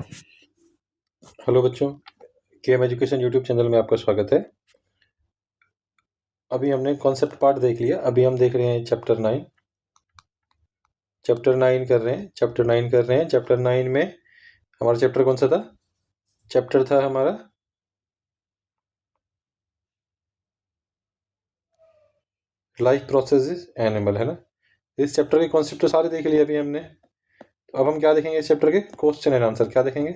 Hello बच्चों, KM education YouTube channel में आपका स्वागत है। अभी हमने कॉन्सेप्ट पार्ट देख लिया। अभी हम देख रहे हैं चैप्टर 9 कर रहे हैं। चैप्टर 9 में हमारा चैप्टर कौन सा था? चैप्टर था हमारा लाइफ प्रोसेसेस एनिमल, है ना। इस चैप्टर के कॉन्सेप्ट तो सारे देख लिए अभी हमने। तो अब हम क्या देखेंगे इस चैप्टर के? Question and answer. क्या देखेंगे?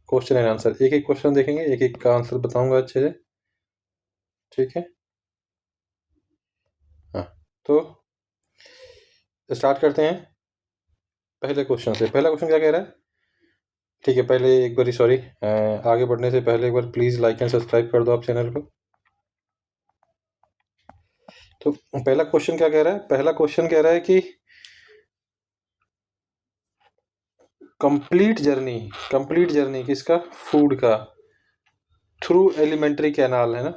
Question and answer. एक एक क्वेश्चन देखेंगे, एक एक का आंसर बताऊंगा अच्छे से, ठीक है। हाँ, तो स्टार्ट करते हैं पहले क्वेश्चन से। पहला क्वेश्चन क्या कह रहा है? ठीक है, पहले एक बार सॉरी, आगे बढ़ने से पहले एक बार प्लीज़ लाइक एंड सब्सक्राइब कर दो आप चैनल को। तो पहला क्वेश्चन क्या कह रहा है? पहला क्वेश्चन कह रहा है कि कंप्लीट जर्नी किसका? फूड का, थ्रू एलिमेंट्री कैनाल, है ना।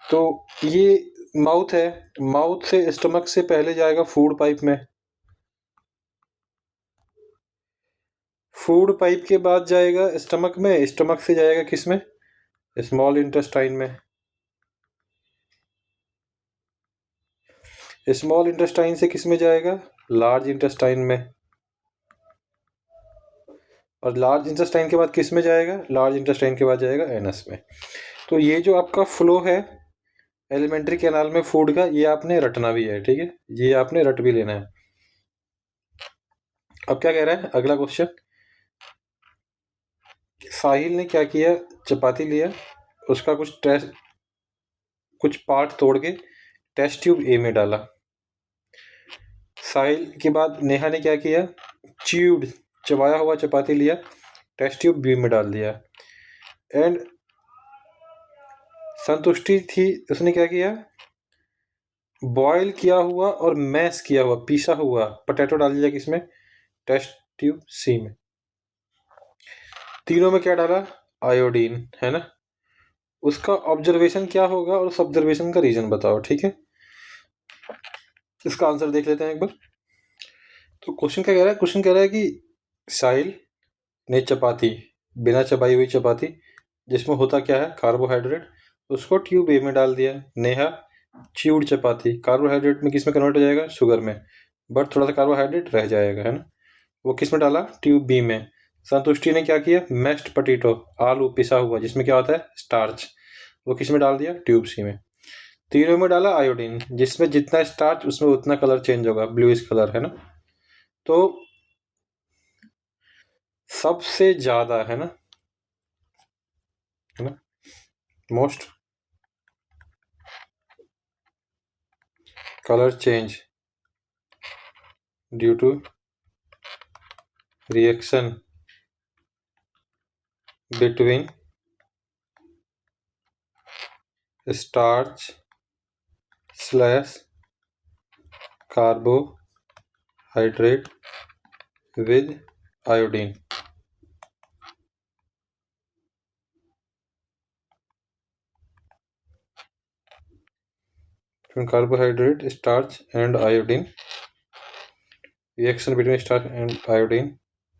तो ये माउथ है, माउथ से स्टमक से पहले जाएगा फूड पाइप में, फूड पाइप के बाद जाएगा स्टमक में, स्टमक से जाएगा किस में? स्मॉल इंटेस्टाइन में, स्मॉल इंटेस्टाइन से किस में जाएगा? लार्ज इंटेस्टाइन में, और लार्ज इंटेस्टाइन के बाद किस में जाएगा? लार्ज इंटेस्टाइन के बाद जाएगा एनस में। तो ये जो आपका फ्लो है एलिमेंट्री कैनाल में फूड का, ये आपने रटना भी है, ठीक है। ये आपने रट भी लेना है। अब क्या कह रहा है अगला क्वेश्चन? साहिल ने क्या किया? चपाती लिया, उसका कुछ पार्ट तोड़ के टेस्ट ट्यूब ए में डाला। साहिल के बाद नेहा ने क्या किया? चबाया हुआ चपाती लिया, टेस्ट ट्यूब बी में डाल दिया। एंड संतुष्टि थी, उसने क्या किया? बॉयल किया हुआ और मैश किया हुआ, पीसा हुआ पोटैटो डाल दिया किसमें? टेस्ट ट्यूब सी में। तीनों में क्या डाला? आयोडीन, है ना। उसका ऑब्जर्वेशन क्या होगा और उस ऑब्जर्वेशन का रीजन बताओ, ठीक है। इसका आंसर देख लेते हैं एक बार। तो क्वेश्चन क्या कह रहा है? क्वेश्चन कह रहा है कि साहिल ने चपाती, बिना चबाई हुई चपाती, जिसमें होता क्या है? कार्बोहाइड्रेट, उसको ट्यूब ए में डाल दिया। नेहा च्यूड चपाती, कार्बोहाइड्रेट में किस में कन्वर्ट हो जाएगा? शुगर में, बट थोड़ा सा कार्बोहाइड्रेट रह जाएगा, है ना। वो किस में डाला? ट्यूब बी में। संतुष्टि ने क्या किया? मैश्ड पोटैटो, आलू पिसा हुआ, जिसमें क्या होता है? स्टार्च, वो किस में डाल दिया? ट्यूब सी में। तीनों में डाला आयोडीन, जिसमें जितना स्टार्च उसमें उतना कलर चेंज होगा, ब्लूइश कलर, है ना। तो सबसे ज्यादा, है ना, most color change due to reaction between starch slash carbohydrate with iodine. Between carbohydrate, starch and iodine, reaction between starch and iodine,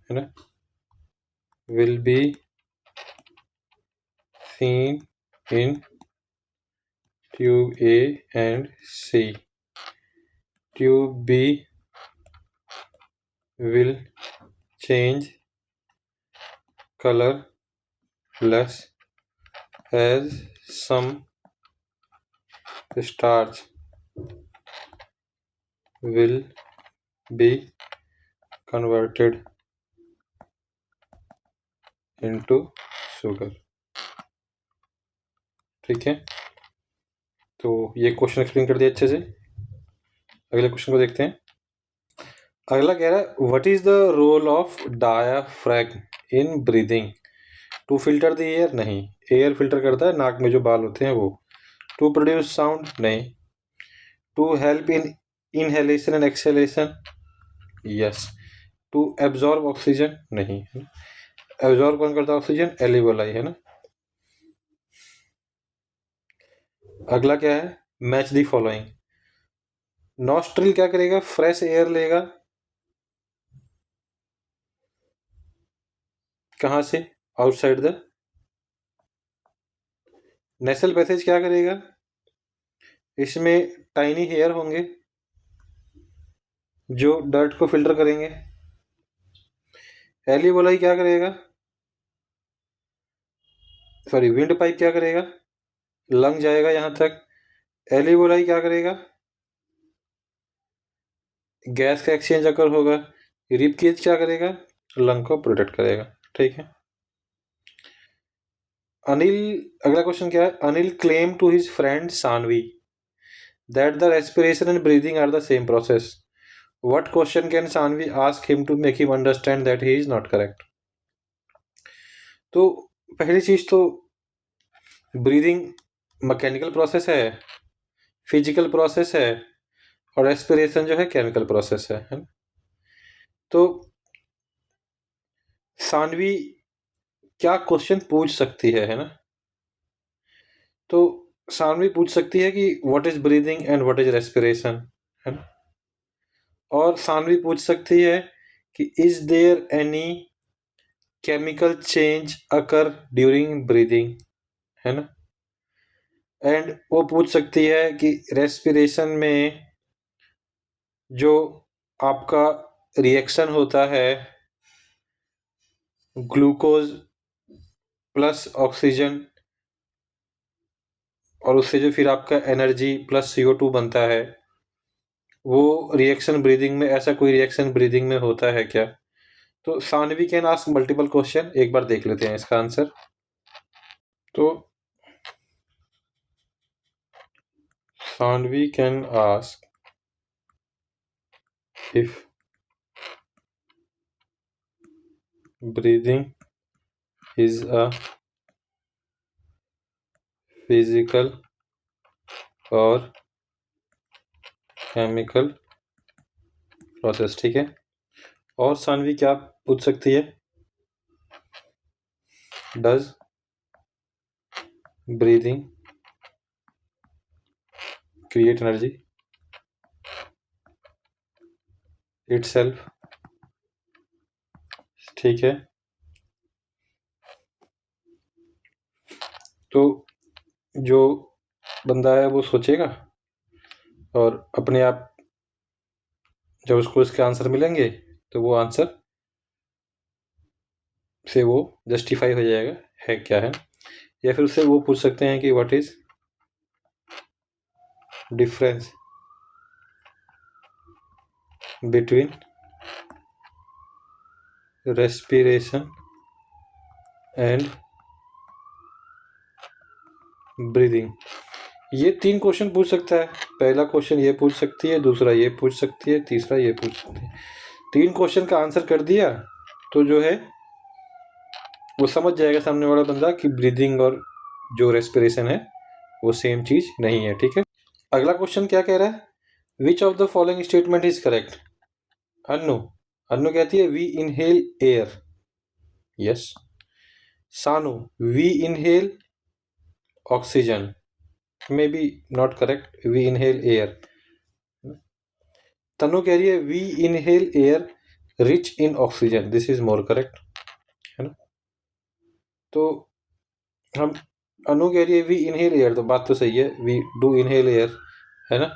है ना, will be seen in tube A and C. Tube B will change color less as some starch will be converted into sugar, ठीक है। तो ये question explain कर दिया अच्छे से। अगले क्वेश्चन को देखते हैं। अगला कह रहा है what is the role of diaphragm in breathing? To filter the air? नहीं, एयर फिल्टर करता है, नाक में जो बाल होते हैं वो। To produce sound? नहीं। To help in inhalation and exhalation? Yes. To absorb oxygen? नहीं। एब्जॉर्ब कौन करता है ऑक्सीजन? एल्वियोलाई, है ना। अगला क्या है? Match the following. नॉस्ट्रिल क्या करेगा? फ्रेश एयर लेगा, कहाँ से? आउटसाइड द नेसल पैसेज क्या करेगा? इसमें टाइनी हेयर होंगे जो डर्ट को फिल्टर करेंगे। एलिवोलाई क्या करेगा? सॉरी, विंड पाइप क्या करेगा? लंग जाएगा यहाँ तक। एलिवोलाई क्या करेगा? गैस का एक्सचेंज अगर होगा। रिब केज क्या करेगा? लंग को प्रोटेक्ट करेगा। ठीक है। अनिल, अगला क्वेश्चन क्या है? Anil claim to his friend Sanvi that the respiration and breathing are the same process. What question can Sanvi ask him to make him understand that he is not correct? तो पहली चीज तो ब्रीदिंग मैकेनिकल प्रोसेस है, physical process है, और respiration जो है chemical process है ना? तो सानवी क्या क्वेश्चन पूछ सकती है ना? तो सानवी पूछ सकती है कि what is breathing and what is respiration, है ना? और सानवी पूछ सकती है कि is there any chemical change occur during breathing, है ना? एंड वो पूछ सकती है कि रेस्पिरेशन में जो आपका रिएक्शन होता है ग्लूकोज प्लस ऑक्सीजन, और उससे जो फिर आपका एनर्जी प्लस CO2 बनता है, वो रिएक्शन ब्रीदिंग में, ऐसा कोई रिएक्शन ब्रीदिंग में होता है क्या? तो Sanvi can ask multiple question. एक बार देख लेते हैं इसका आंसर। तो Sanvi can ask if breathing is a physical or chemical process। ठीक है। और सानवी क्या पूछ सकती है? Does breathing create energy itself? ठीक है। तो जो बंदा है वो सोचेगा, और अपने आप जब उसको इसके आंसर मिलेंगे तो वो आंसर से वो जस्टिफाई हो जाएगा है क्या है। या फिर उससे वो पूछ सकते हैं कि what is difference between respiration and breathing. ये 3 क्वेश्चन पूछ सकता है। पहला क्वेश्चन ये पूछ सकती है, दूसरा ये पूछ सकती है, तीसरा ये पूछ सकती है। 3 क्वेश्चन का आंसर कर दिया तो जो है वो समझ जाएगा सामने वाला बंदा कि ब्रीदिंग और जो रेस्पिरेशन है वो सेम चीज नहीं है। ठीक है। अगला क्वेश्चन क्या कह रहा है? Which of the following statement is correct? Annu Annu कहती है we inhale air. Yes. Sanu we inhale oxygen. May be not correct, we inhale air. Tanu कह रही है we inhale air rich in oxygen, this is more correct, है ना? तो हम अनु कह रही है वी इनहेल एयर, तो बात तो सही है, वी डू इनहेल एयर, है ना?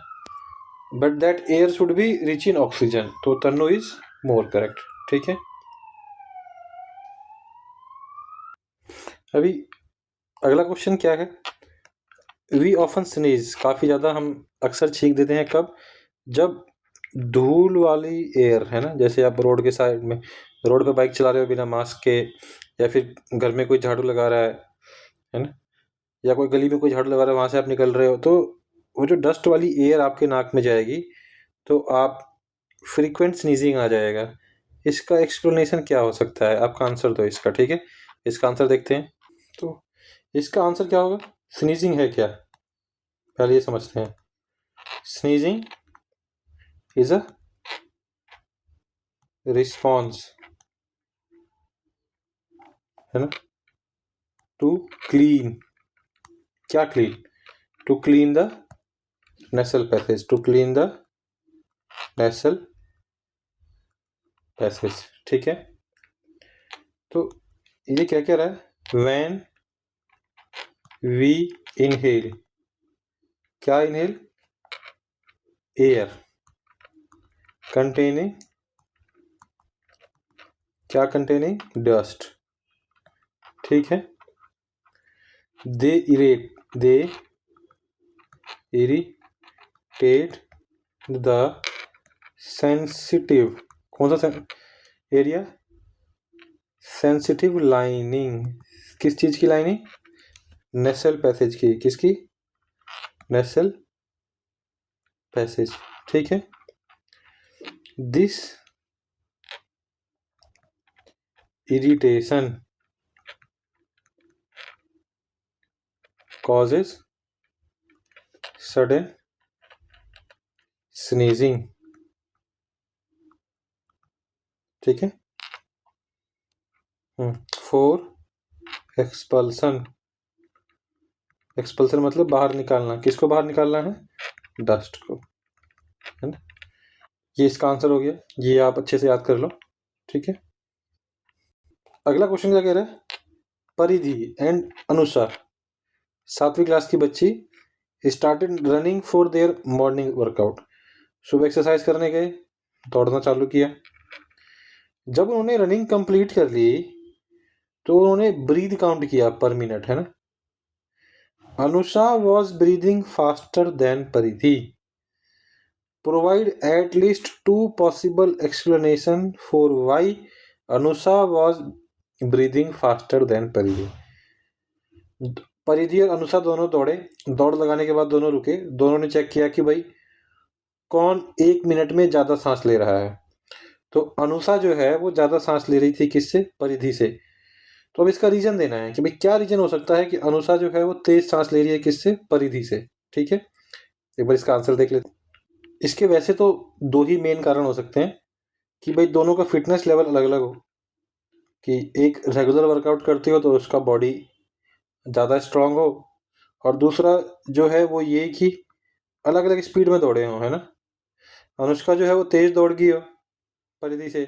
But that air should be rich in oxygen, तो तनु इज मोर करेक्ट। ठीक है। अभी अगला क्वेश्चन क्या है? वी ऑफन स्नीज, काफी ज्यादा हम अक्सर छींक देते हैं। कब? जब धूल वाली एयर, है ना, जैसे आप रोड के साइड में, रोड पे बाइक चला रहे हो बिना मास्क के, या फिर घर में कोई झाड़ू लगा रहा है ना, या कोई गली में कोई झाड़ू लगा रहा है, वहां से आप निकल रहे हो, तो वो जो डस्ट वाली एयर आपके नाक में जाएगी तो आप फ्रीक्वेंट स्नीजिंग आ जाएगा। इसका एक्सप्लेनेशन क्या हो सकता है? आपका आंसर दो इसका। ठीक है, इसका आंसर देखते हैं। तो इसका आंसर क्या होगा? स्नीजिंग है क्या, पहले ये समझते हैं। स्नीजिंग इज अ रिस्पॉन्स, है ना, टू क्लीन। क्या clean? To clean the nasal passage, to clean the nasal passage. ठीक है। तो ये क्या कह रहा है? व्हेन वी इनहेल, क्या इनहेल? एयर कंटेनिंग, क्या कंटेनिंग? डस्ट, ठीक है। दे इरिटेट द सेंसिटिव, कौन सा एरिया? सेंसिटिव लाइनिंग, किस चीज की लाइनिंग? नेसल पैसेज की, किसकी? नेसल पैसेज, ठीक है। This irritation causes sudden sneezing, ठीक है। फॉर एक्सपल्सन, एक्सपल्सन मतलब बाहर निकालना, किसको बाहर निकालना है? डस्ट को, है ना। ये इसका आंसर हो गया, ये आप अच्छे से याद कर लो, ठीक है। अगला क्वेश्चन क्या कह रहा है? परिधि एंड अनुषा, 7वीं क्लास की बच्ची, started running for their morning workout, सुबह एक्सरसाइज करने गए, दौड़ना चालू किया। जब उन्होंने रनिंग कंप्लीट कर ली तो उन्होंने ब्रीथ काउंट किया पर मिनट, है ना। Anusha was breathing faster than Paridhi, provide at least 2 possible explanation for why Anusha was breathing faster than Paridhi. Paridhi और अनुषा दोनों दौड़े, दौड़ लगाने के बाद दोनों रुके, दोनों ने चेक किया कि भाई कौन 1 मिनट में ज्यादा सांस ले रहा है। तो अनुषा जो है वो ज्यादा सांस ले रही थी, किससे? परिधि से। तो अब इसका रीजन देना है कि भाई क्या रीजन हो सकता है कि अनुषा जो है वो तेज सांस ले रही है, किससे? परिधि से, ठीक है। एक बार इसका आंसर देख लेते। इसके वैसे तो 2 ही मेन कारण हो सकते हैं कि भाई दोनों का फिटनेस लेवल अलग अलग हो, कि एक रेगुलर वर्कआउट करती हो तो उसका बॉडी ज़्यादा स्ट्रांग हो, और दूसरा जो है वो ये कि अलग अलग स्पीड में दौड़े हो, है ना। अनुष्का जो है वो तेज दौड़ गई हो परिधि से,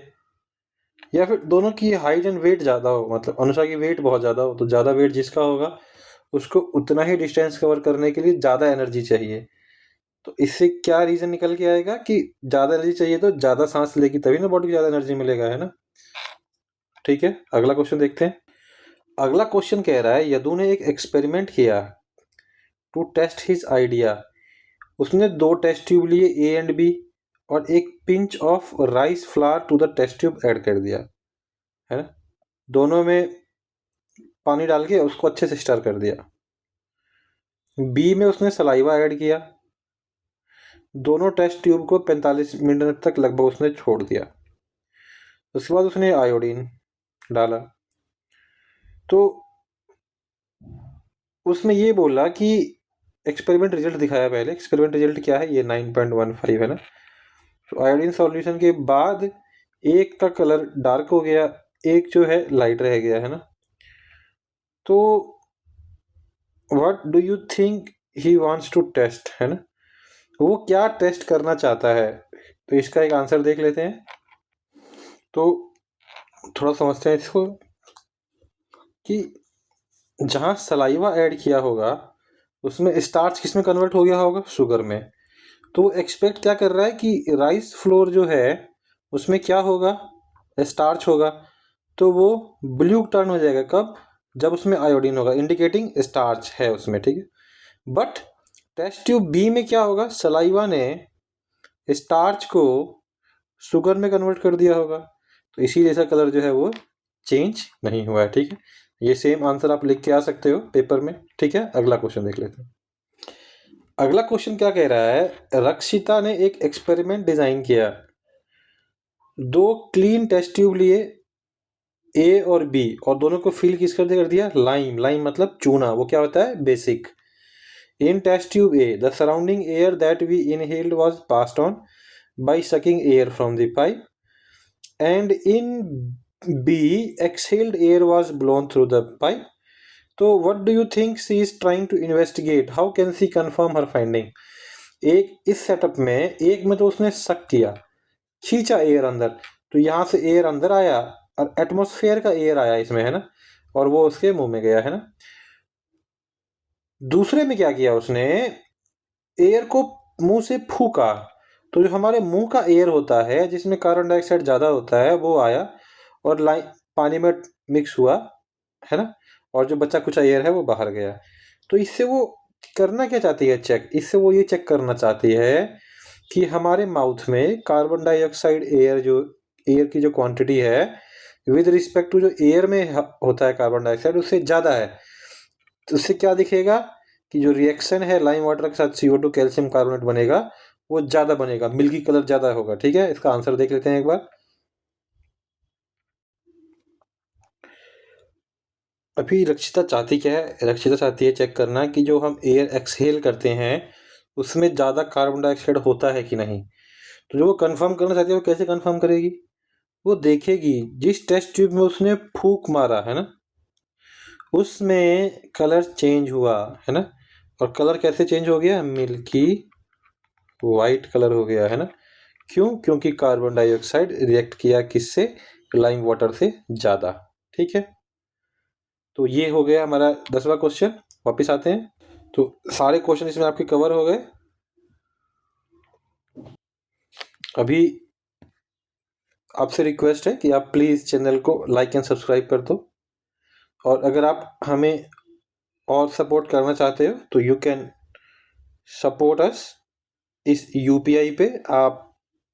या फिर दोनों की हाइट एंड वेट ज़्यादा हो, मतलब अनुष्का की वेट बहुत ज़्यादा हो, तो ज़्यादा वेट जिसका होगा उसको उतना ही डिस्टेंस कवर करने के लिए ज़्यादा एनर्जी चाहिए। तो इससे क्या रीज़न निकल के आएगा कि ज़्यादा एनर्जी चाहिए तो ज़्यादा सांस लेगी, तभी ना बॉडी को ज़्यादा एनर्जी मिलेगा, है ना। ठीक है, अगला क्वेश्चन देखते हैं। अगला क्वेश्चन कह रहा है यदु ने एक एक्सपेरिमेंट किया टू टेस्ट हिज आइडिया। उसने 2 टेस्ट ट्यूब लिए, ए एंड बी, और एक pinch of rice flour to the test tube add कर दिया, है ना। दोनों में पानी डाल के उसको अच्छे से स्टर कर दिया। बी में उसने सलाइवा ऐड किया, दोनों टेस्ट ट्यूब को 45 मिनट तक लगभग उसने छोड़ दिया। उसके बाद उसने आयोडीन डाला, तो उसने ये बोला कि एक्सपेरिमेंट रिजल्ट दिखाया पहले। एक्सपेरिमेंट रिजल्ट क्या है? ये 9.15 है ना। तो आयोडीन सॉल्यूशन के बाद एक का कलर डार्क हो गया, एक जो है लाइट रह गया, है ना। तो what do you think he wants to test, है ना। वो क्या टेस्ट करना चाहता है? तो इसका एक आंसर देख लेते हैं। तो थोड़ा समझते हैं इसको कि जहाँ सलाइवा ऐड किया होगा उसमें स्टार्च किस में कन्वर्ट हो गया होगा? शुगर में। तो एक्सपेक्ट क्या कर रहा है कि राइस फ्लोर जो है उसमें क्या होगा? स्टार्च होगा। तो वो ब्लू टर्न हो जाएगा कब? जब उसमें आयोडीन होगा, इंडिकेटिंग स्टार्च है उसमें, ठीक है। बट टेस्ट ट्यूब बी में क्या होगा? सलाइवा ने स्टार्च को शुगर में कन्वर्ट कर दिया होगा, तो इसीलिए इसका कलर जो है वो चेंज नहीं हुआ है, ठीक है। ये सेम आंसर आप लिख के आ सकते हो पेपर में, ठीक है। अगला क्वेश्चन देख लेते हैं। अगला क्वेश्चन क्या कह रहा है? रक्षिता ने एक एक्सपेरिमेंट डिजाइन किया। 2 क्लीन टेस्ट ट्यूब लिए, ए और बी, और दोनों को फिल किस कर दिया? लाइम। लाइम मतलब चूना, वो क्या होता है? Basic. In test tube A the surrounding air that we inhaled was passed on by sucking air from the pipe, and in B exhaled air was blown through the pipe. तो what do you think she is trying to investigate? How can she confirm her finding? एक इस setup में, एक में तो उसने सक किया, खींचा एयर अंदर, तो यहाँ से एयर अंदर आया, और एटमॉस्फेयर का एयर आया इसमें, है ना, और वो उसके मुंह में गया, है ना। दूसरे में क्या किया उसने, एयर को मुंह से फूका, तो जो हमारे मुंह का एयर होता है जिसमें कार्बन डाइऑक्साइड ज़्यादा होता है वो आया और पानी में मिक्स हुआ, है ना, और जो बचा कुचा एयर है वो बाहर गया। तो इससे वो करना क्या चाहती है चेक, इससे वो ये चेक करना चाहती है कि हमारे माउथ में कार्बन डाइऑक्साइड एयर की जो क्वांटिटी है विद रिस्पेक्ट टू जो एयर में होता है कार्बन डाइऑक्साइड उससे ज़्यादा है। तो उससे क्या दिखेगा कि जो रिएक्शन है लाइम वाटर के साथ CO2 कैल्शियम कार्बोनेट बनेगा वो ज़्यादा बनेगा, मिल्की कलर ज़्यादा होगा। ठीक है, इसका आंसर देख लेते हैं एक बार। अभी रक्षिता चाहती क्या है, रक्षिता चाहती है चेक करना कि जो हम एयर एक्सहेल करते हैं उसमें ज़्यादा कार्बन डाइऑक्साइड होता है कि नहीं। तो जो वो कंफर्म करना चाहती है वो कैसे कंफर्म करेगी, वो देखेगी जिस टेस्ट ट्यूब में उसने फूंक मारा है ना उसमें कलर चेंज हुआ, है ना, और कलर कैसे चेंज हो गया, मिल्की वाइट कलर हो गया, है ना। क्यों, क्योंकि कार्बन डाइऑक्साइड रिएक्ट किया किससे, लाइम वाटर से ज़्यादा। ठीक है, तो ये हो गया हमारा 10वां क्वेश्चन। वापस आते हैं, तो सारे क्वेश्चन इसमें आपके कवर हो गए। अभी आपसे रिक्वेस्ट है कि आप प्लीज़ चैनल को लाइक एंड सब्सक्राइब कर दो, और अगर आप हमें और सपोर्ट करना चाहते हो तो यू कैन सपोर्ट अस, इस UPI पे आप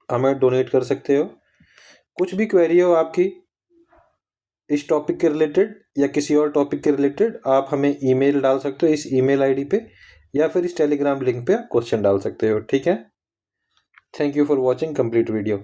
हमें डोनेट कर सकते हो। कुछ भी क्वेरी हो आपकी इस टॉपिक के रिलेटेड या किसी और टॉपिक के रिलेटेड, आप हमें ईमेल डाल सकते हो इस ईमेल आईडी पे, या फिर इस टेलीग्राम लिंक पे आप क्वेश्चन डाल सकते हो। ठीक है, thank you for watching complete video.